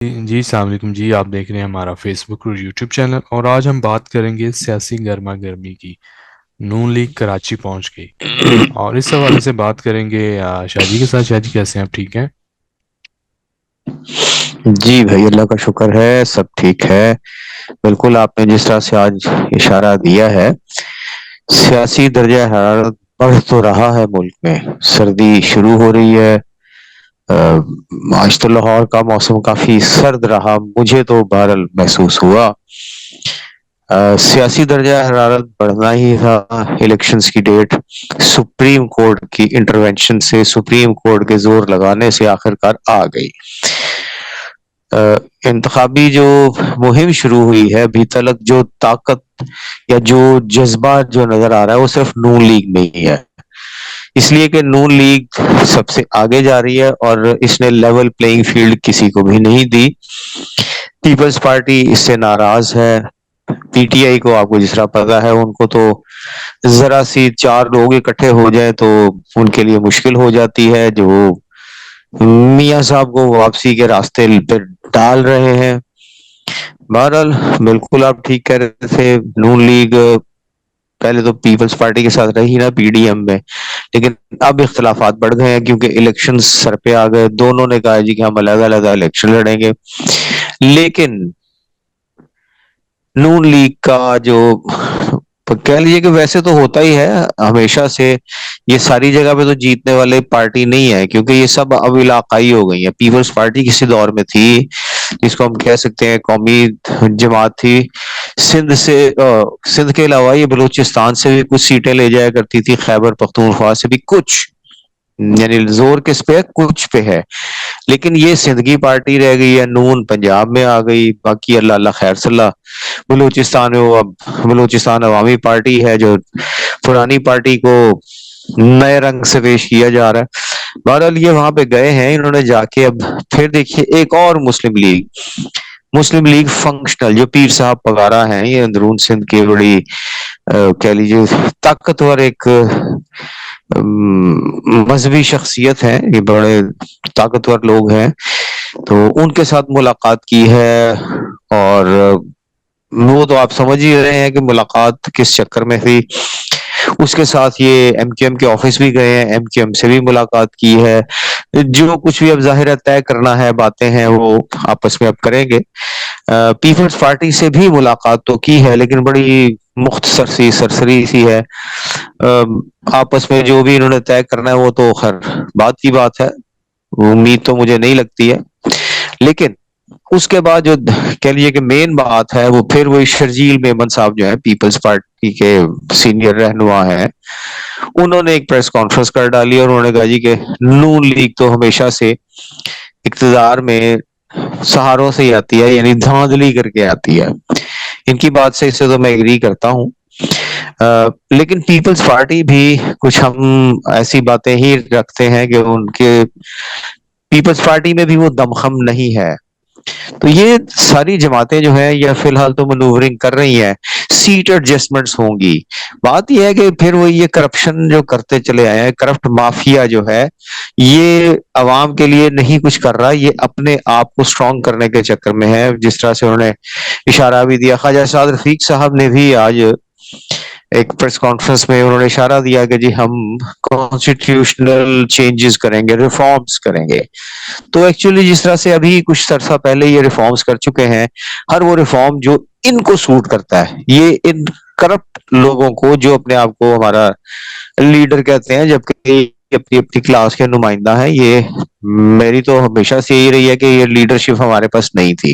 جی السلام علیکم جی، آپ دیکھ رہے ہیں ہمارا فیس بک اور یوٹیوب چینل، اور آج ہم بات کریں گے سیاسی گرما گرمی کی۔ نون لیگ کراچی پہنچ گئی اور اس حوالے سے بات کریں گے شاہجی کے ساتھ۔ شاہجی کیسے ہیں آپ؟ ٹھیک ہیں؟ جی بھائی، اللہ کا شکر ہے، سب ٹھیک ہے۔ بالکل آپ نے جس طرح سے آج اشارہ دیا ہے، سیاسی درجہ حرارت بڑھ تو رہا ہے ملک میں، سردی شروع ہو رہی ہے۔ آج تو لاہور کا موسم کافی سرد رہا، مجھے تو بہرحال محسوس ہوا۔ سیاسی درجہ حرارت بڑھنا ہی تھا۔ الیکشنز کی ڈیٹ سپریم کورٹ کی انٹروینشن سے، سپریم کورٹ کے زور لگانے سے آخرکار آ گئی۔ انتخابی جو مہم شروع ہوئی ہے، ابھی تک جو طاقت یا جو جذبہ جو نظر آ رہا ہے وہ صرف نون لیگ میں ہی ہے، اس لیے کہ نون لیگ سب سے آگے جا رہی ہے اور اس نے لیول پلئنگ فیلڈ کسی کو بھی نہیں دی۔ پیپلز پارٹی اس سے ناراض ہے۔ پی ٹی آئی کو آپ کو جس طرح پتا ہے، ان کو تو ذرا سی چار لوگ اکٹھے ہو جائیں تو ان کے لیے مشکل ہو جاتی ہے، جو میاں صاحب کو واپسی کے راستے پہ ڈال رہے ہیں۔ بہرحال بالکل آپ ٹھیک کہہ رہے تھے، نون لیگ پہلے تو پیپلز پارٹی کے ساتھ رہی نا پی ڈی ایم میں، لیکن اب اختلافات بڑھ گئے ہیں کیونکہ الیکشن سر پہ آ گئے۔ دونوں نے کہا جی کہ ہم الگ الگ الیکشن لڑیں گے، لیکن نون لیگ کا جو کہہ لیجیے کہ ویسے تو ہوتا ہی ہے ہمیشہ سے، یہ ساری جگہ پہ تو جیتنے والے پارٹی نہیں ہے، کیونکہ یہ سب اب علاقائی ہو گئی ہیں۔ پیپلز پارٹی کسی دور میں تھی جس کو ہم کہہ سکتے ہیں قومی جماعت تھی، سندھ کے علاوہ یہ بلوچستان سے بھی کچھ سیٹیں لے جایا کرتی تھی، خیبر پختونخوا سے بھی کچھ، یعنی زور کس پہ ہے؟ کچھ پہ ہے۔ لیکن یہ سندھ کی پارٹی رہ گئی ہے، نون پنجاب میں آ گئی، باقی اللہ اللہ خیر صلاح۔ بلوچستان میں وہ اب بلوچستان عوامی پارٹی ہے، جو پرانی پارٹی کو نئے رنگ سے پیش کیا جا رہا ہے۔ بہرحال یہ وہاں پہ گئے ہیں، انہوں نے جا کے اب پھر دیکھیے ایک اور مسلم لیگ فنکشنل، جو پیر صاحب پگارا ہیں، یہ اندرون سندھ کی بڑی کہہ لیجیے طاقتور ایک مذہبی شخصیت ہے، یہ بڑے طاقتور لوگ ہیں، تو ان کے ساتھ ملاقات کی ہے۔ اور وہ تو آپ سمجھ ہی رہے ہیں کہ ملاقات کس چکر میں تھی۔ اس کے ساتھ یہ ایم کیو ایم کے آفس بھی گئے ہیں، ایم کیو ایم سے بھی ملاقات کی ہے۔ جو کچھ بھی اب ظاہر ہے طے کرنا ہے، باتیں ہیں وہ آپس میں اب کریں گے۔ پیپلز پارٹی سے بھی ملاقات تو کی ہے، لیکن بڑی مختصر سی سرسری سی ہے۔ آپس میں جو بھی انہوں نے طے کرنا ہے وہ تو خیر بات کی بات ہے، امید تو مجھے نہیں لگتی ہے۔ لیکن اس کے بعد جو کہہ لیجیے کہ مین بات ہے، وہ پھر وہی شرجیل میمن صاحب جو ہیں پیپلز پارٹی کے سینئر رہنما ہیں، انہوں نے ایک پریس کانفرنس کر ڈالی اور انہوں نے کہا جی کہ نون لیگ تو ہمیشہ سے اقتدار میں سہاروں سے ہی آتی ہے، یعنی دھاندلی کر کے آتی ہے۔ ان کی بات سے اسے تو میں ایگری کرتا ہوں، لیکن پیپلز پارٹی بھی کچھ ہم ایسی باتیں ہی رکھتے ہیں کہ ان کے پیپلز پارٹی میں بھی وہ دمخم نہیں ہے۔ تو یہ ساری جماعتیں جو ہیں یہ فی الحال تو منورنگ کر رہی ہیں، سیٹ ایڈجسٹمنٹس ہوں گی۔ بات یہ ہے کہ پھر وہ یہ کرپشن جو کرتے چلے آئے ہیں، کرپٹ مافیا جو ہے یہ عوام کے لیے نہیں کچھ کر رہا، یہ اپنے آپ کو اسٹرانگ کرنے کے چکر میں ہے۔ جس طرح سے انہوں نے اشارہ بھی دیا، خواجہ سعد رفیق صاحب نے بھی آج ایک پریس کانفرنس میں انہوں نے اشارہ دیا کہ جی ہم کانسٹیٹیوشنل چینجز کریں گے، ریفارمز کریں گے۔ تو ایکچولی جس طرح سے ابھی کچھ عرصہ پہلے یہ ریفارمز کر چکے ہیں، ہر وہ ریفارم جو ان کو سوٹ کرتا ہے، یہ ان کرپٹ لوگوں کو جو اپنے آپ کو ہمارا لیڈر کہتے ہیں، جبکہ یہ اپنی اپنی کلاس کے نمائندہ ہیں، یہ میری تو ہمیشہ سے یہی رہی ہے کہ یہ لیڈرشپ ہمارے پاس نہیں تھی۔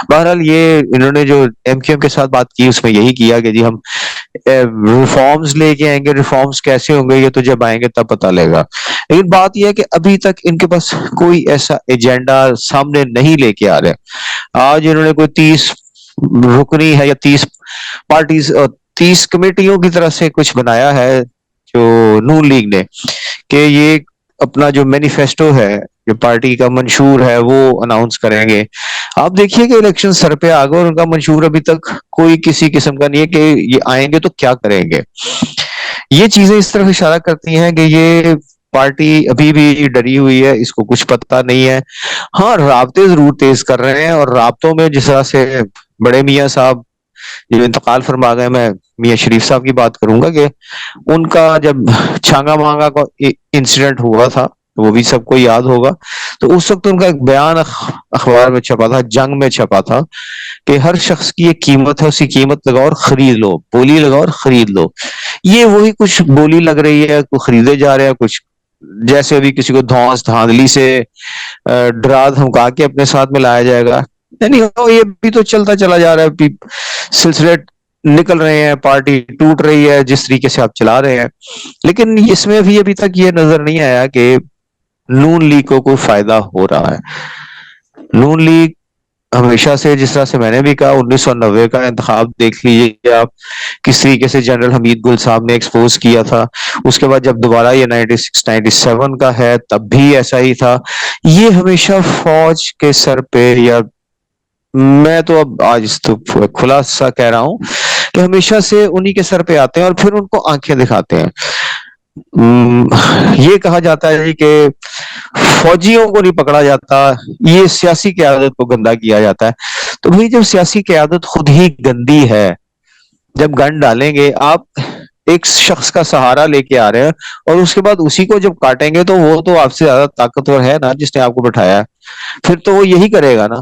بہرحال یہ انہوں نے جو ایم کیو ایم کے ساتھ بات کی اس میں یہی کیا کہ جی ہم ریفارمز لے کے آئیں گے۔ ریفارمز کیسے ہوں گے یہ تو جب آئیں گے تب پتہ لے گا، لیکن بات یہ ہے کہ ابھی تک ان کے پاس کوئی ایسا ایجنڈا سامنے نہیں لے کے آ رہے۔ آج انہوں نے کوئی 30 رکنی ہے یا 30 پارٹیز، 30 کمیٹیوں کی طرح سے کچھ بنایا ہے جو نون لیگ نے، کہ یہ اپنا جو مینیفیسٹو ہے، جو پارٹی کا منشور ہے، وہ اناؤنس کریں گے۔ آپ دیکھیے کہ الیکشن سر پہ آ گئے اور ان کا منشور ابھی تک کوئی کسی قسم کا نہیں ہے کہ یہ آئیں گے تو کیا کریں گے۔ یہ چیزیں اس طرف اشارہ کرتی ہیں کہ یہ پارٹی ابھی بھی ڈری ہوئی ہے، اس کو کچھ پتہ نہیں ہے. ہاں رابطے ضرور تیز کر رہے ہیں، اور رابطوں میں جس طرح سے بڑے میاں صاحب جو انتقال فرما گئے، میں میاں شریف صاحب کی بات کروں گا کہ ان کا جب چھانگا مانگا کا انسیڈنٹ ہوا تھا تو وہ بھی سب کو یاد ہوگا، تو اس وقت ان کا ایک بیان اخبار میں چھپا تھا، جنگ میں چھپا تھا کہ ہر شخص کی ایک قیمت ہے، اسی قیمت لگاؤ اور خرید لو، بولی لگاؤ اور خرید لو. یہ وہی کچھ بولی لگ رہی ہے، کچھ خریدے جا رہے ہیں، کچھ جیسے ابھی کسی کو دھونس دھاندلی سے ڈرا دھمکا کے اپنے ساتھ میں لایا جائے گا. یعنی یہ بھی تو چلتا چلا جا رہا ہے، سلسلے نکل رہے ہیں، پارٹی ٹوٹ رہی ہے جس طریقے سے آپ چلا رہے ہیں. لیکن اس میں بھی ابھی تک یہ نظر نہیں آیا کہ نون لیگ کو کوئی فائدہ ہو رہا ہے. نون لیگ ہمیشہ سے، جس طرح سے میں نے بھی کہا، 1990 کا انتخاب دیکھ لیجیے آپ، کس طریقے سے جنرل حمید گل صاحب نے ایکسپوز کیا تھا. اس کے بعد جب دوبارہ یہ 96 97 کا ہے تب بھی ایسا ہی تھا. یہ ہمیشہ فوج کے سر پہ، یا میں تو اب آج تو خلاصہ کہہ رہا ہوں کہ ہمیشہ سے انہی کے سر پہ آتے ہیں، اور پھر ان کو آنکھیں دکھاتے ہیں. یہ کہا جاتا ہے کہ فوجیوں کو نہیں پکڑا جاتا، یہ سیاسی قیادت کو گندا کیا جاتا ہے. تو بھئی جب سیاسی قیادت خود ہی گندی ہے، جب گن ڈالیں گے آپ ایک شخص کا سہارا لے کے آ رہے ہیں، اور اس کے بعد اسی کو جب کاٹیں گے تو وہ تو آپ سے زیادہ طاقتور ہے نا جس نے آپ کو بٹھایا ہے، پھر تو وہ یہی کرے گا نا.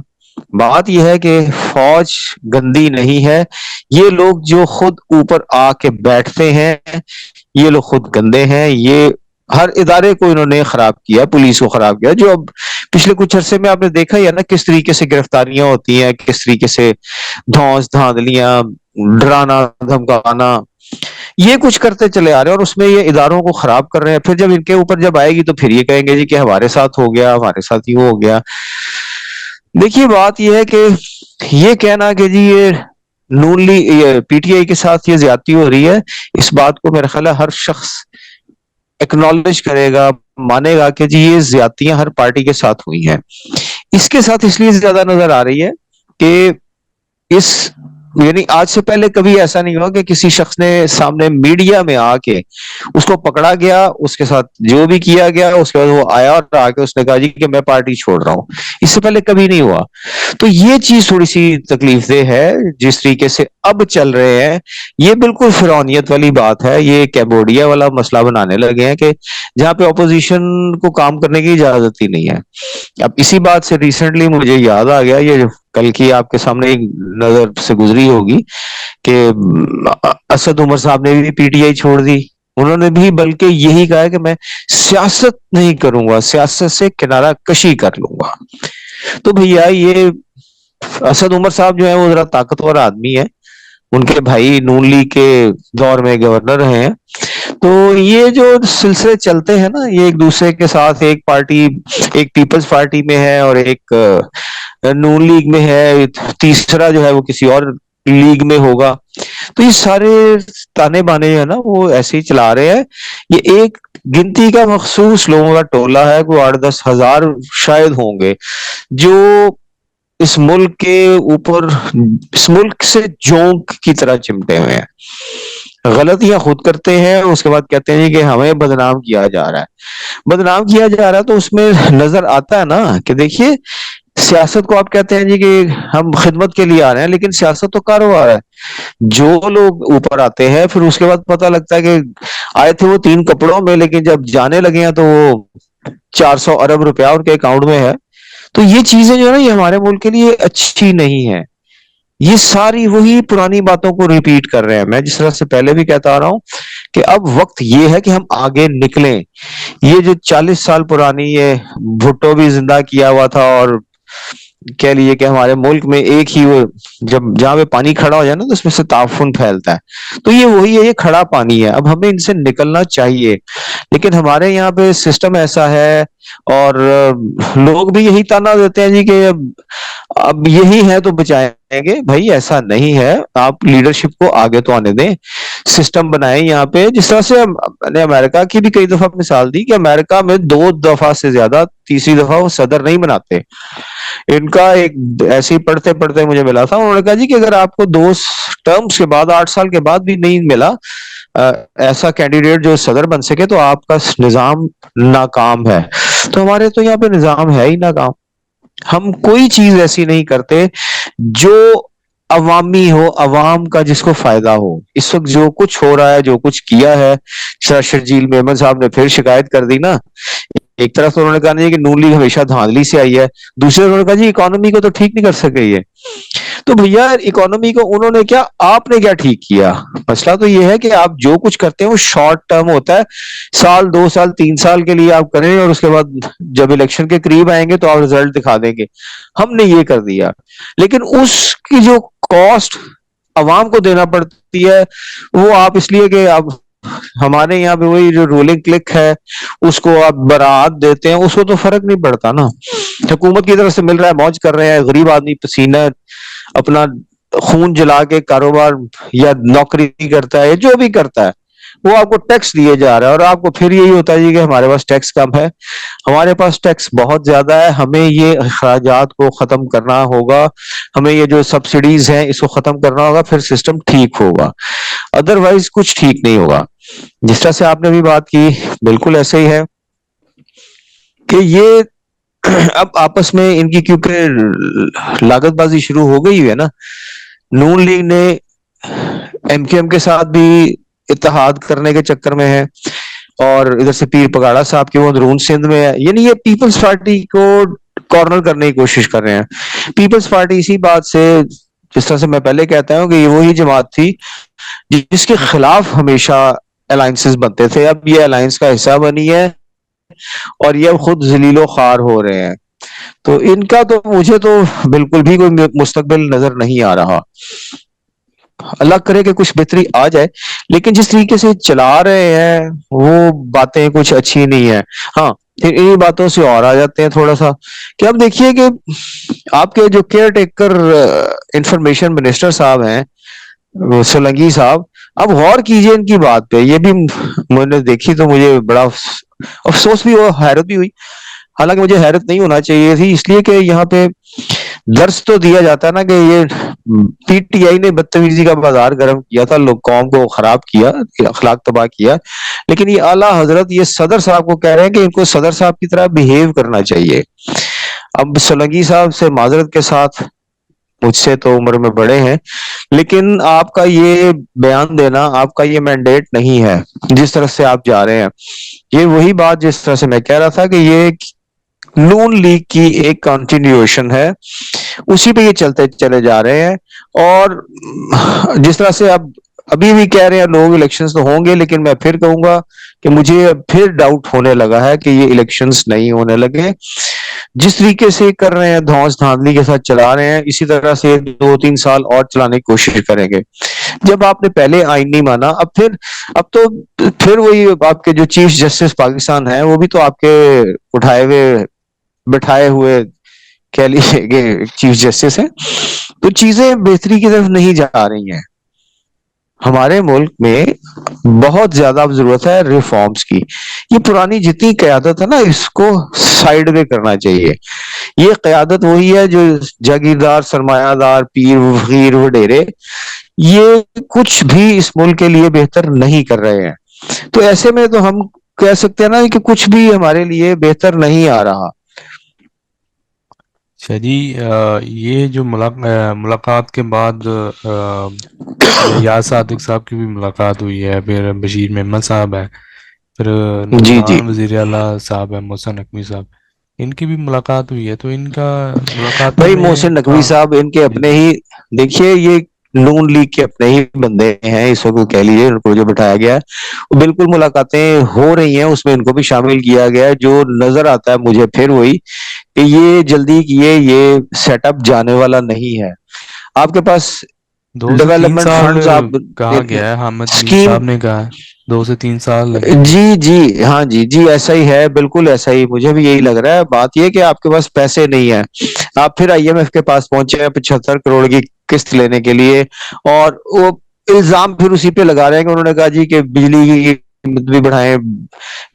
بات یہ ہے کہ فوج گندی نہیں ہے، یہ لوگ جو خود اوپر آ کے بیٹھتے ہیں یہ لوگ خود گندے ہیں. یہ ہر ادارے کو انہوں نے خراب کیا، پولیس کو خراب کیا. جو اب پچھلے کچھ عرصے میں آپ نے دیکھا ہی ہے نا کس طریقے سے گرفتاریاں ہوتی ہیں، کس طریقے سے دھونس دھاندلیاں، ڈرانا دھمکانا، یہ کچھ کرتے چلے آ رہے ہیں، اور اس میں یہ اداروں کو خراب کر رہے ہیں. پھر جب ان کے اوپر جب آئے گی تو پھر یہ کہیں گے جی کہ ہمارے ساتھ ہو گیا، ہمارے ساتھ ہی وہ ہو گیا. دیکھیے بات یہ ہے کہ یہ کہنا کہ جی یہ نون لیگ، یہ پی ٹی آئی کے ساتھ یہ زیادتی ہو رہی ہے، اس بات کو میرا خیال ہے ہر شخص ایکنالج کرے گا، مانے گا کہ جی یہ زیادتیاں ہر پارٹی کے ساتھ ہوئی ہیں. اس کے ساتھ اس لیے زیادہ نظر آ رہی ہے کہ اس یعنی آج سے پہلے کبھی ایسا نہیں ہوا کہ کسی شخص نے سامنے میڈیا میں آ کے اس کو پکڑا گیا، اس کے ساتھ جو بھی کیا گیا، اس کے بعد وہ آیا اور آ کے اس نے کہا جی کہ میں پارٹی چھوڑ رہا ہوں. اس سے پہلے کبھی نہیں ہوا. تو یہ چیز تھوڑی سی تکلیف دہ ہے جس طریقے سے اب چل رہے ہیں. یہ بالکل فرعونیت والی بات ہے، یہ کیمبوڈیا والا مسئلہ بنانے لگے ہیں کہ جہاں پہ اپوزیشن کو کام کرنے کی اجازت ہی نہیں ہے. اب اسی بات سے ریسنٹلی مجھے یاد آ گیا، یہ کل کی آپ کے سامنے ایک نظر سے گزری ہوگی کہ اسد عمر صاحب نے بھی پی ٹی آئی چھوڑ دی. انہوں نے بھی بلکہ یہی کہا ہے کہ میں سیاست نہیں کروں گا، سیاست سے کنارہ کشی کر لوں گا. تو بھیا یہ اسد عمر صاحب جو ہے وہ ذرا طاقتور آدمی ہے، ان کے بھائی نون لیگ کے دور میں گورنر ہیں. تو یہ جو سلسلے چلتے ہیں نا، یہ ایک دوسرے کے ساتھ، ایک پارٹی ایک پیپلز پارٹی میں ہے اور ایک نون لیگ میں ہے، تیسرا جو ہے وہ کسی اور لیگ میں ہوگا. تو یہ سارے تانے بانے جو ہے نا وہ ایسے ہی چلا رہے ہیں. یہ ایک گنتی کا مخصوص لوگوں کا ٹولہ ہے، کوئی 8-10 ہزار شاید ہوں گے، جو اس ملک کے اوپر، اس ملک سے جونک کی طرح چمٹے ہوئے ہیں. غلطیاں خود کرتے ہیں، اس کے بعد کہتے ہیں کہ ہمیں بدنام کیا جا رہا ہے. بدنام کیا جا رہا ہے تو اس میں نظر آتا ہے نا کہ دیکھیے سیاست کو آپ کہتے ہیں جی کہ ہم خدمت کے لیے آ رہے ہیں، لیکن سیاست تو کاروبار ہے. جو لوگ اوپر آتے ہیں پھر اس کے بعد پتہ لگتا ہے کہ آئے تھے وہ 3 کپڑوں میں، لیکن جب جانے لگے ہیں تو وہ 400 ارب روپیہ ان کے اکاؤنٹ میں ہے. تو یہ چیزیں جو ہے نا یہ ہمارے ملک کے لیے اچھی نہیں ہے. یہ ساری وہی پرانی باتوں کو ریپیٹ کر رہے ہیں. میں جس طرح سے پہلے بھی کہتا آ رہا ہوں کہ اب وقت یہ ہے کہ ہم آگے نکلیں. یہ جو 40 سال پرانی یہ بھٹو بھی زندہ کیا ہوا تھا، اور کہہ لیجیے کہ ہمارے ملک میں ایک ہی وہ جب جہاں پہ پانی کھڑا ہو جائے نا تو اس میں سے تعفن پھیلتا ہے. تو یہ وہی ہے، یہ کھڑا پانی ہے. اب ہمیں ان سے نکلنا چاہیے، لیکن ہمارے یہاں پہ سسٹم ایسا ہے، اور لوگ بھی یہی تانا دیتے ہیں جی کہ اب یہی ہے تو بچائیں گے. بھائی ایسا نہیں ہے، آپ لیڈرشپ کو آگے تو آنے دیں. سسٹم بنائیں یہاں پہ، جس طرح سے میں نے امریکہ کی بھی کئی دفعہ مثال دی کہ امریکہ میں 2 دفعہ سے زیادہ، تیسری دفعہ وہ صدر نہیں بناتے. ان کا ایک ایسے ہی پڑھتے پڑھتے مجھے ملا تھا، انہوں نے کہا جی کہ اگر آپ کو 2 ٹرمز کے بعد 8 سال کے بعد بھی نہیں ملا، ایسا کینڈیڈیٹ جو صدر بن سکے تو آپ کا نظام ناکام ہے. تو ہمارے تو یہاں پہ نظام ہے ہی ناکام. ہم کوئی چیز ایسی نہیں کرتے جو عوامی ہو, عوام کا جس کو فائدہ ہو. اس وقت جو کچھ ہو رہا ہے, جو کچھ کیا ہے, شرجیل میمن صاحب نے پھر شکایت کر دی نا. ایک طرف تو انہوں نے کہا نہیں کہ نون لیگ ہمیشہ دھاندلی سے آئی ہے, دوسرے انہوں نے کہا جی اکانومی کو تو ٹھیک نہیں کر سکے یہ. تو بھیا اکانومی کو انہوں نے کیا, آپ نے کیا ٹھیک کیا؟ مسئلہ تو یہ ہے کہ آپ جو کچھ کرتے ہیں وہ شارٹ ٹرم ہوتا ہے, 1 سال 2 سال 3 سال کے لیے آپ کریں, اور اس کے بعد جب الیکشن کے قریب آئیں گے تو آپ رزلٹ دکھا دیں گے. ہم نے یہ کر دیا, لیکن اس کی جو کاسٹ عوام کو دینا پڑتی ہے وہ آپ اس لیے کہ آپ ہمارے یہاں پہ وہی جو رولنگ کلک ہے اس کو آپ برات دیتے ہیں, اس کو تو فرق نہیں پڑتا نا. حکومت کی طرف سے مل رہا ہے, موج کر رہے ہیں, غریب آدمی پسینہ اپنا خون جلا کے کاروبار یا نوکری کرتا ہے, جو بھی کرتا ہے وہ آپ کو ٹیکس دیے جا رہا ہے, اور آپ کو پھر یہی ہوتا ہے کہ ہمارے پاس ٹیکس کم ہے. ہمارے پاس ٹیکس بہت زیادہ ہے, ہمیں یہ اخراجات کو ختم کرنا ہوگا, ہمیں یہ جو سبسڈیز ہیں اس کو ختم کرنا ہوگا, پھر سسٹم ٹھیک ہوگا. ادروائز کچھ ٹھیک نہیں ہوگا. جس طرح سے آپ نے بھی بات کی بالکل ایسے ہی ہے کہ یہ اب آپس میں ان کی کیونکہ لاگت بازی شروع ہو گئی ہے نا. نون لیگ نے ایم کیو ایم کے ساتھ بھی اتحاد کرنے کے چکر میں ہے, اور ادھر سے پیر پگاڑا صاحب کی وہ اندرون سندھ میں ہے, یعنی یہ پیپلز پارٹی کو کارنر کرنے کی کوشش کر رہے ہیں. پیپلز پارٹی اسی بات سے, جس طرح سے میں پہلے کہتا ہوں کہ یہ وہی جماعت تھی جس کے خلاف ہمیشہ الائنسز بنتے تھے, اب یہ الائنس کا حصہ بنی ہے اور یہ خود ذلیل و خوار ہو رہے ہیں. تو ان کا تو مجھے تو بالکل بھی کوئی مستقبل نظر نہیں آ رہا. اللہ کرے کہ کچھ بہتری آ جائے, لیکن جس طریقے سے چلا رہے ہیں وہ باتیں کچھ اچھی نہیں ہے. ہاں پھر انہی باتوں سے اور آ جاتے ہیں تھوڑا سا کہ اب دیکھیے کہ آپ کے جو کیئر ٹیکر انفارمیشن منسٹر صاحب ہیں سولنگی صاحب, اب غور کیجئے ان کی بات پہ. یہ بھی میں نے دیکھی تو مجھے بڑا افسوس بھی ہوا, حیرت بھی ہوئی. حالانکہ مجھے حیرت نہیں ہونا چاہیے تھی, اس لیے کہ یہاں پہ درس تو دیا جاتا ہے نا کہ یہ پی ٹی آئی نے بدتمیزی کا بازار گرم کیا تھا, لوگ قوم کو خراب کیا, اخلاق تباہ کیا, لیکن یہ اعلیٰ حضرت یہ صدر صاحب کو کہہ رہے ہیں کہ ان کو صدر صاحب کی طرح بیہیو کرنا چاہیے. اب سولنگی صاحب سے معذرت کے ساتھ, مجھ سے تو عمر میں بڑے ہیں, لیکن آپ کا یہ بیان دینا, آپ کا یہ مینڈیٹ نہیں ہے جس طرح سے آپ جا رہے ہیں. یہ وہی بات جس طرح سے میں کہہ رہا تھا کہ یہ نون لیگ کی ایک کنٹینیوشن ہے, اسی پہ یہ چلتے چلے جا رہے ہیں. اور جس طرح سے اب ابھی بھی کہہ رہے ہیں لوگ الیکشنز تو ہوں گے, لیکن میں پھر کہوں گا کہ مجھے پھر ڈاؤٹ ہونے لگا ہے کہ یہ الیکشنز نہیں ہونے لگے. جس طریقے سے کر رہے ہیں, دھونس دھاندلی کے ساتھ چلا رہے ہیں, اسی طرح سے 2-3 سال اور چلانے کی کوشش کریں گے. جب آپ نے پہلے آئین نہیں مانا, اب تو پھر وہی آپ کے جو چیف جسٹس پاکستان ہیں وہ بھی تو آپ کے بٹھائے ہوئے کہہ لیجیے کہ چیف جسٹس ہیں. تو چیزیں بہتری کی طرف نہیں جا رہی ہیں. ہمارے ملک میں بہت زیادہ اب ضرورت ہے ریفارمز کی. یہ پرانی جتنی قیادت ہے نا اس کو سائیڈ وے کرنا چاہیے. یہ قیادت وہی ہے جو جاگیردار, سرمایہ دار, پیر فقیر وڈیرے, یہ کچھ بھی اس ملک کے لیے بہتر نہیں کر رہے ہیں. تو ایسے میں تو ہم کہہ سکتے ہیں نا کہ کچھ بھی ہمارے لیے بہتر نہیں آ رہا. اچھا جی, یہ جو ملاقات کے بعد یاد صادق صاحب کی بھی ملاقات ہوئی ہے, پھر بشیر محمد صاحب ہے, پھر جی جی نعمان وزیر اعلیٰ صاحب ہے, محسن نقوی صاحب, ان کی بھی ملاقات ہوئی ہے. تو ان کا ملاقاتوں بھائی میں محسن نقوی صاحب ان کے جی اپنے ہی, دیکھیے یہ نون لیگ کے اپنے ہی بندے ہیں, اس وقت کہہ لیجیے ان کو جو بٹھایا گیا ہے وہ بالکل ملاقاتیں ہو رہی ہیں, اس میں ان کو بھی شامل کیا گیا ہے. جو نظر آتا ہے مجھے پھر وہی کہ یہ جلدی کیے, یہ سیٹ اپ جانے والا نہیں ہے. آپ کے پاس 2 سے 3 ڈیولپمنٹ سال فنڈز, آپ کہا گیا ہے, حامد میر اسکیم, صاحب نے کہا ہے 2 سے 3 سال لگیں گے. جی جی ہاں جی جی ایسا ہی ہے, بالکل ایسا ہی مجھے بھی یہی لگ رہا ہے. بات یہ کہ آپ کے پاس پیسے نہیں ہیں, آپ پھر آئی ایم ایف کے پاس پہنچے ہیں 75 کروڑ کی قسط لینے کے لیے, اور وہ الزام پھر اسی پہ لگا رہے ہیں کہ انہوں نے کہا جی کہ بجلی کی قیمت بھی بڑھائیں,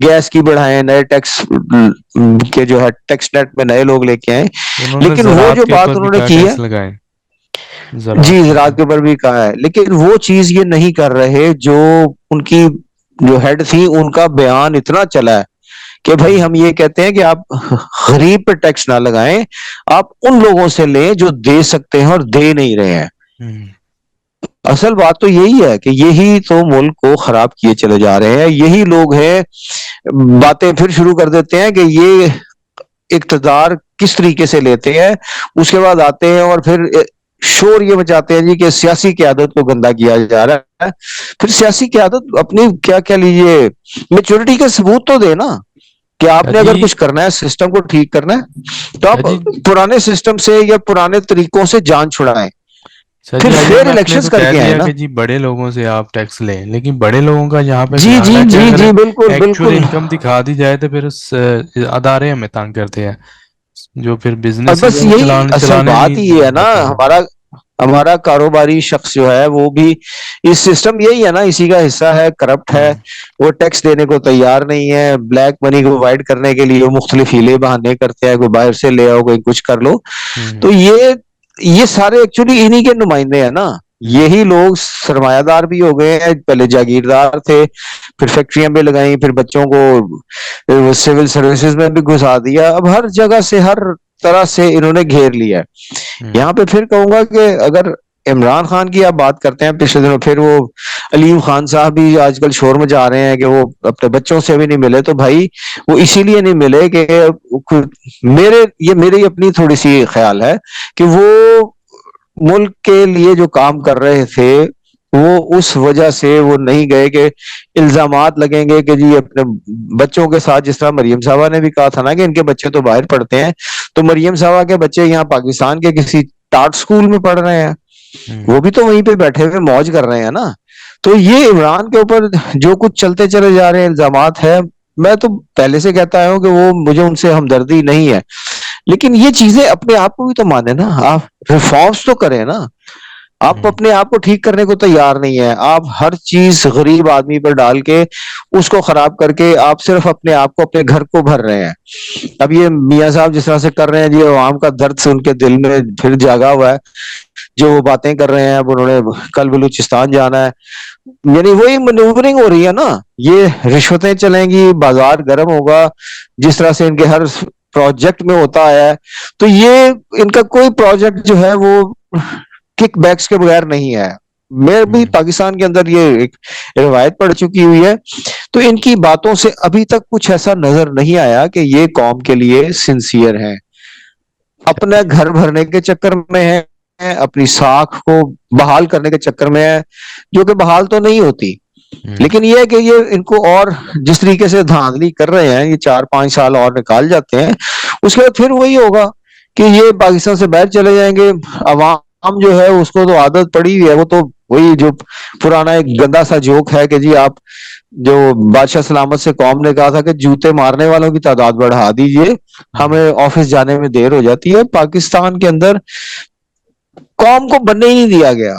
گیس کی بڑھائیں, نئے ٹیکس کے جو ہے ٹیکس نیٹ میں نئے لوگ لے کے آئیں. انہوں نے لیکن وہ زراعت جو کے بات اوپر بھی انہوں نے کیا کی ہے, ٹیکس لگائے. زراعت جی کے زراعت اوپر۔ کے اوپر بھی کہا ہے، لیکن وہ چیز یہ نہیں کر رہے جو ان کی جو ہیڈ تھی، ان کا بیان اتنا چلا ہے کہ بھائی ہم یہ کہتے ہیں کہ آپ غریب پہ ٹیکس نہ لگائیں، آپ ان لوگوں سے لیں جو دے سکتے ہیں اور دے نہیں رہے ہیں۔ ہوں، اصل بات تو یہی ہے کہ یہی تو ملک کو خراب کیے چلے جا رہے ہیں، یہی لوگ ہیں۔ باتیں پھر شروع کر دیتے ہیں کہ یہ اقتدار کس طریقے سے لیتے ہیں، اس کے بعد آتے ہیں اور پھر شور یہ مچاتے ہیں جی کہ سیاسی قیادت کو گندا کیا جا رہا ہے۔ پھر سیاسی قیادت اپنی کیا کیا لیجیے، میچورٹی کا ثبوت تو دے نا کہ آپ شاہ نے جی، اگر کچھ کرنا ہے، سسٹم کو ٹھیک کرنا ہے تو شاہ آپ جی، پرانے سسٹم سے یا پرانے طریقوں سے جان چھڑائیں، شاہ پھر جی، آئی فیئر ایم ایف نے الیکشنز تو کر کہہ کے آئے دیا نا۔ کہ جی بڑے لوگوں سے آپ ٹیکس لیں، لیکن بڑے لوگوں کا یہاں پہ جی خیال جی ہے کہ جی اگر جی بالکل ایکچوئل بالکل۔ انکم دکھا دی جائے تو پھر اس ادارے ہمیں تنگ کرتے ہیں، جو پھر اور بزنس ہے بس وہ یہی اصل چلانے بات ہی نہیں ہے نا، دیتے ہیں۔ ہمارا کاروباری شخص جو ہے وہ بھی اس سسٹم یہی ہے نا، اسی کا حصہ ہے، کرپٹ ہے، ہوں، وہ ٹیکس دینے کو تیار نہیں ہے، بلیک منی کو پرووائڈ کرنے کے لیے وہ مختلف ہیلے بہانے کرتے ہیں، کوئی باہر سے لے آؤ، کوئی کچھ کر لو۔ ہوں، تو یہ سارے ایکچولی انہی کے نمائندے ہیں نا، ہوں، یہی لوگ سرمایہ دار بھی ہو گئے ہیں، پہلے جاگیردار تھے، پھر فیکٹریاں بھی لگائیں، پھر بچوں کو سول سروسز میں بھی گھسا دیا، اب ہر جگہ سے ہر طرح سے انہوں نے گھیر لیا ہے۔ ہوں، یہاں پہ پھر کہوں گا کہ اگر عمران خان کی آپ بات کرتے ہیں پچھلے دنوں، پھر وہ علیم خان صاحب بھی آج کل شور میں جا رہے ہیں کہ وہ اپنے بچوں سے بھی نہیں ملے، تو بھائی وہ اسی لیے نہیں ملے کہ میری اپنی تھوڑی سی خیال ہے کہ وہ ملک کے لیے جو کام کر رہے تھے وہ اس وجہ سے وہ نہیں گئے کہ الزامات لگیں گے کہ جی اپنے بچوں کے ساتھ، جس طرح مریم صاحبہ نے بھی کہا تھا نا کہ ان کے بچے تو باہر پڑھتے ہیں، تو مریم صاحبہ کے بچے یہاں پاکستان کے کسی ٹاٹ سکول میں پڑھ رہے ہیں، ہوں، وہ بھی تو وہیں پہ بیٹھے ہوئے موج کر رہے ہیں نا۔ تو یہ عمران کے اوپر جو کچھ چلتے چلے جا رہے ہیں الزامات ہیں، میں تو پہلے سے کہتا ہوں کہ وہ مجھے ان سے ہمدردی نہیں ہے، لیکن یہ چیزیں اپنے آپ کو بھی تو مانے نا، آپ ریفارمز تو کریں نا۔ آپ ہوں، اپنے آپ کو ٹھیک کرنے کو تیار نہیں ہے، آپ ہر چیز غریب آدمی پر ڈال کے اس کو خراب کر کے آپ صرف اپنے آپ کو، اپنے گھر کو بھر رہے ہیں۔ اب یہ میاں صاحب جس طرح سے کر رہے ہیں جی، عوام کا درد سے ان کے دل میں پھر جاگا ہوا ہے، جو وہ باتیں کر رہے ہیں، اب انہوں نے کل بلوچستان جانا ہے، یعنی وہی مینوورنگ ہو رہی ہے نا، یہ رشوتیں چلیں گی، بازار گرم ہوگا، جس طرح سے ان کے ہر پروجیکٹ میں ہوتا ہے، تو یہ ان کا کوئی پروجیکٹ جو ہے وہ کک بیکس کے بغیر نہیں ہے۔ میں بھی ہوں، پاکستان کے اندر یہ ایک روایت پڑ چکی ہوئی ہے، تو ان کی باتوں سے ابھی تک کچھ ایسا نظر نہیں آیا کہ یہ قوم کے لیے سنسیئر ہیں، اپنا گھر بھرنے کے چکر میں ہے، اپنی ساکھ کو بحال کرنے کے چکر میں ہے، جو کہ بحال تو نہیں ہوتی۔ ہوں، لیکن یہ ہے کہ یہ ان کو اور جس طریقے سے دھاندلی کر رہے ہیں، یہ 4-5 سال اور نکال جاتے ہیں، اس کے بعد پھر وہی ہوگا کہ یہ پاکستان سے باہر چلے جائیں گے۔ عوام جو ہے اس کو تو عادت پڑی ہوئی ہے، وہ تو وہی جو پرانا ایک گندا سا جوک ہے کہ جی آپ جو بادشاہ سلامت سے قوم نے کہا تھا کہ جوتے مارنے والوں کی تعداد بڑھا دیجئے، ہوں۔ ہمیں آفس جانے میں دیر ہو جاتی ہے۔ پاکستان کے اندر قوم کو بننے ہی نہیں دیا گیا،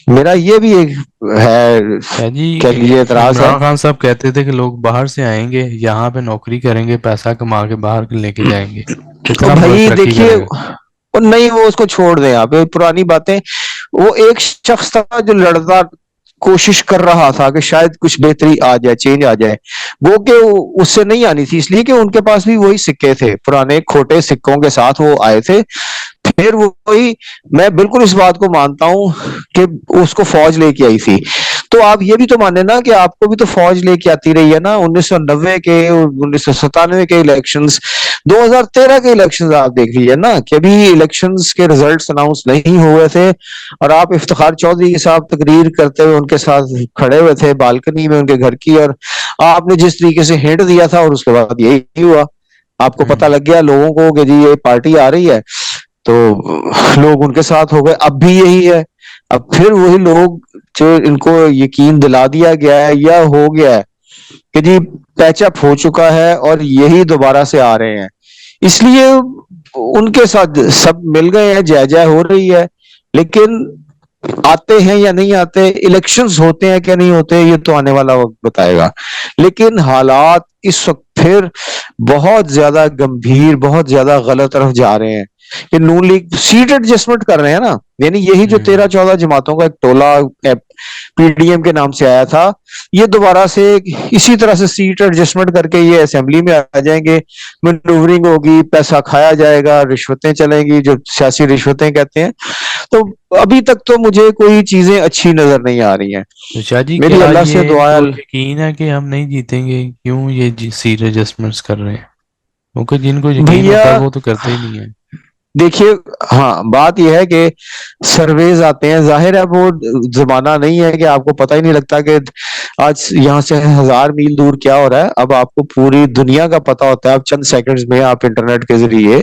میرا یہ بھی ایک ہے، شاہ جی، کہہ لیجیے اعتراض ہے۔ عمران خان صاحب کہتے تھے کہ لوگ باہر سے آئیں گے، یہاں پہ نوکری کریں گے، پیسہ کما کے باہر لے کے جائیں گے، تو کتنا ملک بھائی ترقی دیکھیے، کرے گا؟ نہیں وہ اس کو چھوڑ دیں، آپ پرانی باتیں، وہ ایک شخص تھا جو لڑتا کوشش کر رہا تھا کہ شاید کچھ بہتری آ جائے، چینج آ جائے، وہ کہ اس سے نہیں آنی تھی، اس لیے کہ ان کے پاس بھی وہی سکے تھے، پرانے کھوٹے سکوں کے ساتھ وہ آئے تھے۔ پھر وہی، میں بالکل اس بات کو مانتا ہوں کہ اس کو فوج لے کے آئی تھی، تو آپ یہ بھی تو مانے نا کہ آپ کو بھی تو فوج لے کے آتی رہی ہے نا۔ 1990 کے، 1997 کے الیکشنز، 2013 کے الیکشنز آپ دیکھ لیجیے نا کہ ابھی الیکشنز کے ریزلٹس اناؤنس نہیں ہوئے تھے، اور آپ افتخار چودھری کے ساتھ تقریر کرتے ہوئے ان کے ساتھ کھڑے ہوئے تھے بالکنی میں ان کے گھر کی، اور آپ نے جس طریقے سے ہنٹ دیا تھا، اور اس کے بعد یہی ہوا، آپ کو پتہ ہوں، لگ گیا لوگوں کو کہ جی یہ پارٹی آ رہی ہے، تو لوگ ان کے ساتھ ہو گئے۔ اب بھی یہی ہے، اب پھر وہی لوگ جو ان کو یقین دلا دیا گیا ہے یا ہو گیا ہے کہ جی پیچ اپ ہو چکا ہے اور یہی دوبارہ سے آ رہے ہیں، اس لیے ان کے ساتھ سب مل گئے ہیں، جے جے ہو رہی ہے، لیکن آتے ہیں یا نہیں آتے، الیکشنز ہوتے ہیں کہ نہیں ہوتے، یہ تو آنے والا وقت بتائے گا۔ لیکن حالات اس وقت پھر بہت زیادہ گمبھیر، بہت زیادہ غلط طرف جا رہے ہیں۔ کہ نون لیگ سیٹ ایڈجسٹمنٹ کر رہے ہیں نا، یعنی یہی جو 13-14 جماعتوں کا ایک ٹولہ پی ڈی ایم کے نام سے آیا تھا، یہ دوبارہ سے اسی طرح سے سیٹ ایڈجسٹمنٹ کر کے یہ اسمبلی میں آ جائیں گے، مینوورنگ ہوگی، پیسہ کھایا جائے گا، رشوتیں چلیں گی، جو سیاسی رشوتیں کہتے ہیں. تو ابھی تک تو مجھے کوئی چیزیں اچھی نظر نہیں آ رہی ہیں. تو شاہ جی میری کیا اللہ سے یہ ان دعا ہے. کو یقین ہے کہ ہم نہیں جیتیں گے؟ کیوں یہ سیٹ ایڈجسٹمنٹس کر رہے ہیں؟ کیونکہ جن کو یقین بھیا ہوتا ہے وہ تو کرتے ہی نہیں ہے. دیکھیے، ہاں بات یہ ہے کہ سرویز آتے ہیں، ظاہر ہے وہ زمانہ نہیں ہے کہ آپ کو پتہ ہی نہیں لگتا کہ آج یہاں سے 1000 میل دور کیا ہو رہا ہے. اب آپ کو پوری دنیا کا پتہ ہوتا ہے، اب چند سیکنڈز میں آپ انٹرنیٹ کے ذریعے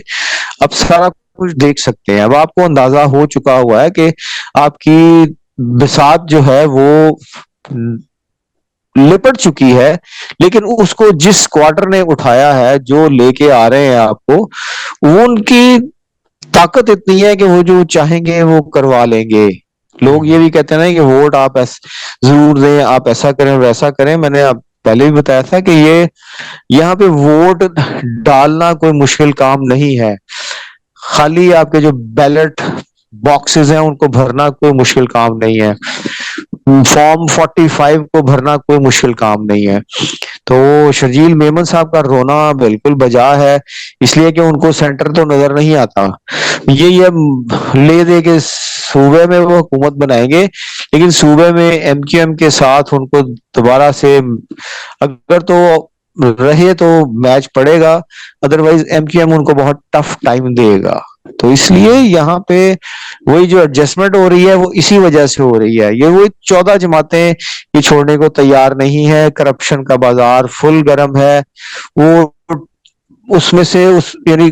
اب سارا کچھ دیکھ سکتے ہیں. اب آپ کو اندازہ ہو چکا ہوا ہے کہ آپ کی بساط جو ہے وہ لپٹ چکی ہے، لیکن اس کو جس کوارٹر نے اٹھایا ہے، جو لے کے آ رہے ہیں آپ کو، وہ ان کی طاقت اتنی ہے کہ وہ جو چاہیں گے وہ کروا لیں گے. لوگ یہ بھی کہتے ہیں نا کہ ووٹ آپ ضرور دیں، آپ ایسا کریں ویسا کریں. میں نے آپ پہلے بھی بتایا تھا کہ یہ یہاں پہ ووٹ ڈالنا کوئی مشکل کام نہیں ہے، خالی آپ کے جو بیلٹ باکسز ہیں ان کو بھرنا کوئی مشکل کام نہیں ہے، فارم 45 کو بھرنا کوئی مشکل کام نہیں ہے. تو شرجیل میمن صاحب کا رونا بالکل بجا ہے، اس لیے کہ ان کو سینٹر تو نظر نہیں آتا. یہ لے دے کے صوبے میں وہ حکومت بنائیں گے، لیکن صوبے میں ایم کیو ایم کے ساتھ ان کو دوبارہ سے اگر تو رہے تو میچ پڑے گا، ادروائز ایم کیو ایم ان کو بہت ٹف ٹائم دے گا. تو اس لیے یہاں پہ وہی جو ایڈجسٹمنٹ ہو رہی ہے وہ اسی وجہ سے ہو رہی ہے. یہ وہی 14 جماعتیں یہ چھوڑنے کو تیار نہیں ہے. کرپشن کا بازار فل گرم ہے، وہ اس میں سے یعنی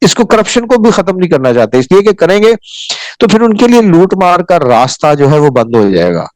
اس کو کرپشن کو بھی ختم نہیں کرنا چاہتے، اس لیے کہ کریں گے تو پھر ان کے لیے لوٹ مار کا راستہ جو ہے وہ بند ہو جائے گا.